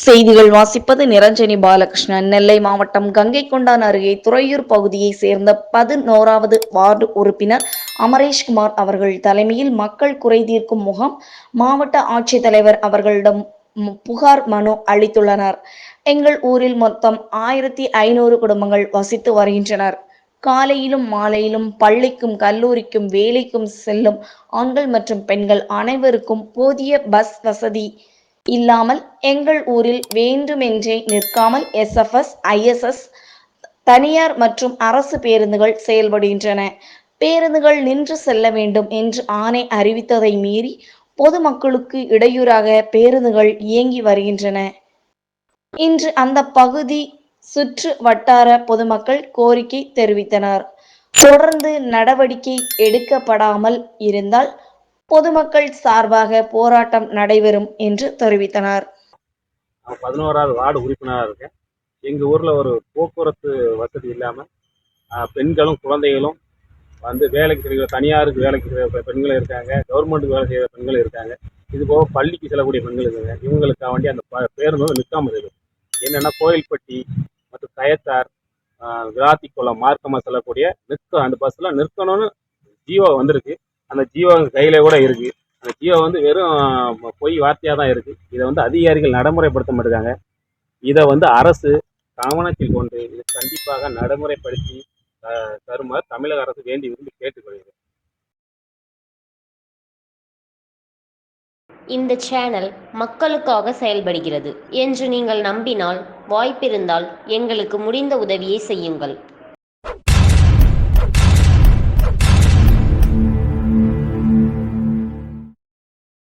செய்திகள் வாசிப்பது நிரஞ்சனி பாலகிருஷ்ணன். நெல்லை மாவட்டம் கங்கைகொண்டான் அருகே துறையூர் பகுதியைச் சேர்ந்த 11வது வார்டு உறுப்பினர் அமரேஷ்குமார் அவர்கள் தலைமையில் மக்கள் குறை தீர்க்கும் முகாம் மாவட்ட ஆட்சித்தலைவர் அவர்களிடம் புகார் மனு அளித்துள்ளனர். எங்கள் ஊரில் மொத்தம் 1500 குடும்பங்கள் வசித்து வருகின்றனர். காலையிலும் மாலையிலும் பள்ளிக்கும் கல்லூரிக்கும் வேலைக்கும் செல்லும் ஆண்கள் மற்றும் பெண்கள் அனைவருக்கும் போதிய பஸ் வசதி இல்லாமல் எங்கள் ஊரில் வேண்டுமென்றே நிற்காமல் எஸ்எஃப்எஸ், ஐஎஸ்எஸ், தனியார் மற்றும் அரசு பேருந்துகள் செயல்படுகின்றன. பேருந்துகள் நின்று செல்ல வேண்டும் என்று ஆணை அறிவித்ததை மீறி பொதுமக்களுக்கு இடையூறாக பேருந்துகள் இயங்கி வருகின்றன. இன்று அந்த பகுதி சுற்று வட்டார பொதுமக்கள் கோரிக்கை தெரிவித்தனர். தொடர்ந்து நடவடிக்கை எடுக்கப்படாமல் இருந்தால் பொதுமக்கள் சார்பாக போராட்டம் நடைபெறும் என்று தெரிவித்தனர். 11வது வார்டு உறுப்பினராக இருக்கேன். எங்கள் ஊரில் ஒரு போக்குவரத்து வசதி இல்லாமல் பெண்களும் குழந்தைகளும் வந்து வேலைக்கு செய்கிற, தனியாருக்கு வேலைக்கு செய்கிற பெண்களும் இருக்காங்க, கவர்மெண்ட்டுக்கு வேலை செய்கிற பெண்களும் இருக்காங்க. இது போக பள்ளிக்கு செல்லக்கூடிய பெண்கள் இருக்காங்க. இவங்களுக்காக வேண்டி அந்த பேருந்து வந்து நிற்காமல் இருக்குது. என்னென்னா கோயில்பட்டி மற்றும் கயத்தார், விராத்திக்குளம் மார்க்கமாக செல்லக்கூடிய அந்த பஸ்ஸில் நிற்கணும்னு ஜியோ வந்திருக்கு. அந்த ஜியோ கையில கூட இருக்குது. அந்த ஜியோ வந்து வெறும் பொய் வார்த்தையாக தான் இருக்குது. இதை வந்து அதிகாரிகள் நடைமுறைப்படுத்த மாட்டாங்க. இதை வந்து அரசு கவனத்தில் கொண்டு இது கண்டிப்பாக நடைமுறைப்படுத்தி தருமாறு தமிழக அரசு வேண்டி விரும்பி கேட்டுக்கொள்கிறது. இந்த சேனல் மக்களுக்காக செயல்படுகிறது என்று நீங்கள் நம்பினால், வாய்ப்பிருந்தால் எங்களுக்கு முடிந்த உதவியை செய்யுங்கள்.